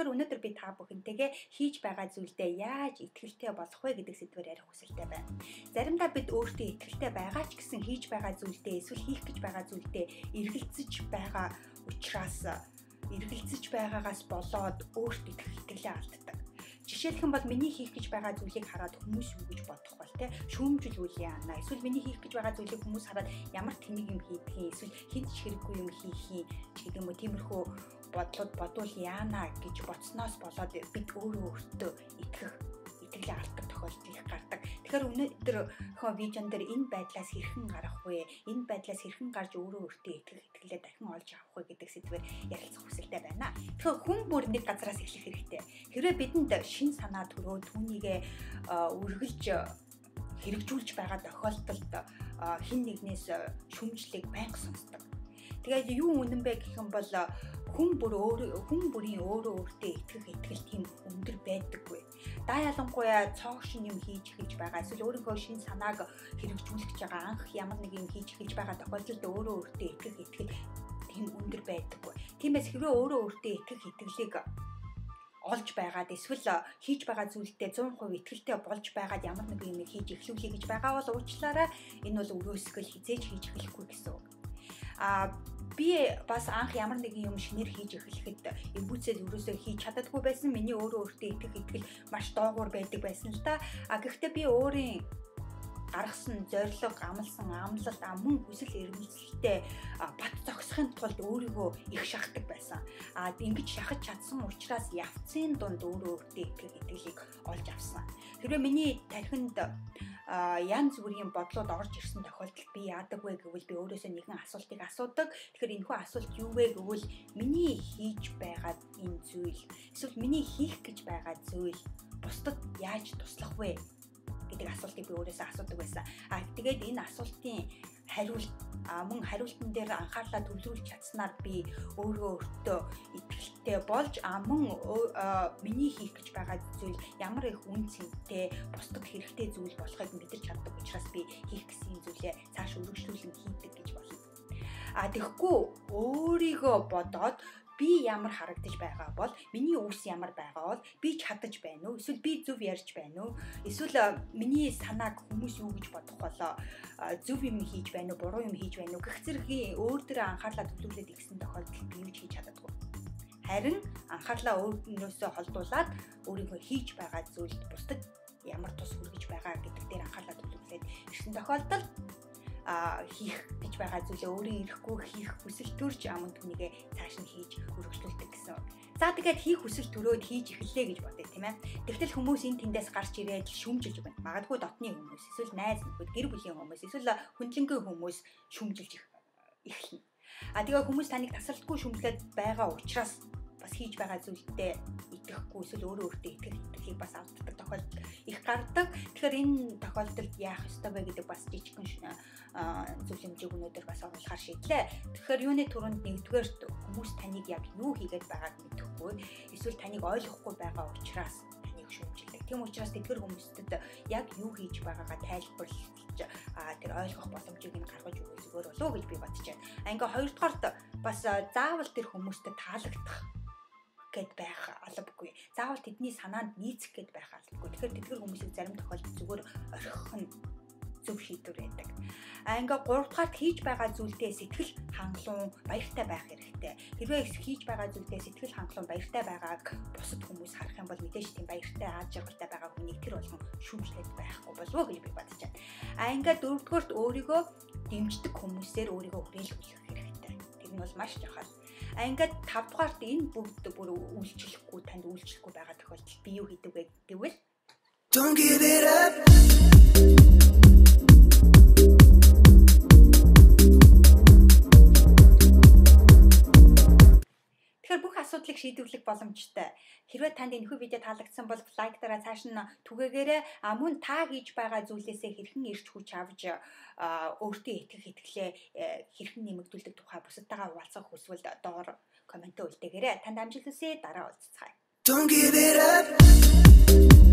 Тэгэхээр өнөөдөр би та бүхэнтэйгээ хийж байгаа зүйлдээ яаж итгэлтэй болох вэ гэдэг сэдвээр ярих хүсэлтэй байна. Заримдаа бид өөртөө итгэлтэй байгаа ч гэсэн хийж байгаа зүйлдээ эсвэл хийх гэж байгаа зүйлдээ эргэлзэж байгаа учраас эргэлзэж байгаагаас болоод өөртөө итгэлээ алддаг. Жишээлх юм бол миний хийх гэж байгаа зүйлийг хараад хүмүүс юу гэж бодох бол те шүүмжил үйл яана. Эсвэл миний хийх гэж байгаа зүйлийг хүмүүс хараад ямар тэнэг юм хийдгийг эсвэл хинт ч хэрэггүй юм хийхийг гэдэг юм уу тиймэрхүү бодлоод бодвол яана гэж бодсноос болоод бид өөртөө итгэл алдах тохиолдол их гардаг. Тэгэхээр өнөөдөр видеон дээр энэ байдлаас хэрхэн гарах вэ? Энэ байдлаас хэрхэн гарч өөртөө итгэлээ дахин олж авах вэ гэдэг сэдвээр ярилцах хүсэлтэй байна. Тэгэхээр хүн бүр нэг газараас эхлэх хэрэгтэй. Хэрвээ бидэнд шин санаа төрөө түүнийгээ үргэлж хэрэгжүүлж байгаа тохиолдолд хин нэгнээс шүмжлэг байнга сонсдог. Тэгээд юу үнэн бэ гэх юм бол хүн бүрийн өөртөө итгэл тийм өндөр байдаггүй. Да ялангуяа цоогшин юм хийж эхэлж байгаа эсвэл өөрийнхөө шин санааг хэрэгжүүлэх гэж байгаа анх ямар нэг юм хийж эхэлж байгаа тохиолдолд өөртөө итгэл тийм өндөр байдаггүй. Тиймээс хэрвээ өөртөө итгэлийг олж байгаад эсвэл хийж байгаа зүйлдээ 100% итгэлтэй болж байгаад ямар нэг юм хийж эхлүүлэе гэж байгаа бол уучлаарай энэ бол өрөөсгөл хизээж хийж эхлэхгүй гэсэн үг. Би бас анх ямар нэгэн юм шинээр хийж эхлэхэд эвгүүцэл өрөөсөө хийж чаддаггүй байсан. Миний өөртөө итгэл маш доогуур байдаг байсан л да. Гэхдээ би өөрийн гаргасан зорилго, амлсан амлалт, мөн хүсэл эрмэлзэлтэй бат зогсохын тулд өөрийгөө их шахдаг байсан. Ингэж шахаж чадсан учраас явцын дунд өөртөө итгэлийг олж авсан. Хэрвээ миний тархинд янз бүрийн бодлоод орж ирсэн тохиолдолд би яадаг вэ гэвэл би өөрөөсөө нэгэн асуултыг асуудаг. Тэгэхээр энэхүү асуулт юу вэ гэвэл миний хийж байгаа энэ зүйл эсвэл миний хийх гэж байгаа зүйл бусдад яаж туслах вэ гэдэг асуултыг би өөрөөсөө асуудаг байсан. Тэгээд энэ асуултын мөн хариултан дээр анхаарлаа төвлөрүүлж чадсанаар би өөртөө итгэлтэй болж мөн миний хийх гэж байгаа зүйл ямар их үн цэнтэй бусдад хэрэгтэй зүйл болохыг мэдэрч чаддаг учраас би хийх гэсэн зүйлээ цааш өргөжлүүлэн хийдэг гэж болно. Тэгэхгүй өөрийгөө бодоод би ямар харагдаж байгаа бол миний үс ямар байгаа бол би чадаж байна уу? Эсвэл би зөв ярьж байна уу? Эсвэл миний санааг хүмүүс юу гэж бодох болоо зөв юм хийж байна уу? Буруу юм хийж байна уу? Гэх зэргийн өөр дээрээ анхаарлаа төвлөрүүлээд игсэн тохиолдолд би юу ч хийж чаддаггүй. Харин анхаарлаа өөрөөсөө холдуулаад өөрийнхөө хийж байгаа зүйлд бусдад ямар тус хүргэж байгаа гэдэг дээр анхаарлаа төвлөрүүлээд ирсэн тохиолдолд хийх гэж байгаа зүйлээ өөрөө ирэхгүй хийх хүсэл төрж аман түүнийгээ цааш нь хийж өргөжлүүлдэг гэсэн. За тэгээд хийх хүсэл төрөөд хийж эхэллээ гэж бодъё тийм ээ. Тэгтэл хүмүүс энэ тэндээс гарч ирээд шүмжилж байна. Магадгүй дотны хүмүүс, эсвэл найз нөхөд, гэр бүлийн хүмүүс, эсвэл хүндлэнгийн хүмүүс шүмжилж эхэлнэ. Тэгээд хүмүүс таныг тасралтгүй шүмжлээд байгаа учраас бас хийж байгаа зүйлдээ итгэхгүй эсвэл өөртөө итгэлийг бас алддаг тохиолдол их гардаг. Тэгэхээр энэ тохиолдолд яах ёстой вэ гэдэг бас жижигхэн зүйл хэмжээг өнөөдөр бас оруулахар шийдлээ. Тэгэхээр юуны түрүүнд нэгдүгээр хүмүүс таныг яг юу хийгээд байгааг мэдэхгүй эсвэл таныг ойлгохгүй байгаа учраас таныг шүүмжилдэг. Тийм учраас тэдгээр хүмүүстэд яг юу хийж байгаагаа тайлбарлаж тэр ойлгох боломжийг нь гаргаж өгөх зүгээр болов уу гэж би бодож байна. Ингээ хоёрдугаарт бас заавал тэр хүмүүстэй таалагдах гэд байх албагүй. Заавал тэдний санаанд нийцэх гэд байх албагүй. Тэгэхээр тэдгээр хүмүүсийг зарим тохиолдолд зүгээр орхих нь зөв шийдвэр байдаг. Ингээ гуравдугаарт хийж байгаа зүйлдээ сэтгэл хангалуун баяртай байх хэрэгтэй. Хэрвээ хийж байгаа зүйлдээ сэтгэл хангалуун баяртай байгааг бусад хүмүүс харах юм бол мэдээж тийм баяртай аз жаргалтай байгаа хүнийг тэр болгон шүүмжлээд байхгүй болов уу гэж би бодож байна. Ингээ дөрөвдүгээрт өөрийгөө дэмждэг хүмүүсээр өөрийгөө хүрээлүүлэх хэрэгтэй. Тэр нь бол маш чухал. Ингээд 5 дугаарт энэ бүгд бүр үйлчлэхгүй танд үйлчлэхгүй байгаа тохиолдолд би юу хийдэг вэ гэвэл Don't give it up. Тэгэхээр бүх асуудлыг шийдвэрлэх боломжтой. Хэрвээ танд энэхүү видео таалагдсан бол лайк дараа цааш нь түгээгээрэй. Мөн та хийж байгаа зүйлээсээ хэрхэн ирч хүч авч өөртөө итгэлээ хэрхэн нэмэгдүүлдэг тухай бусадтайгаа хуваалцах хүсвэл доор коммент үлдээгээрэй. Танд амжилт хүсье. Дараа уулзцгаая. Don't give it up.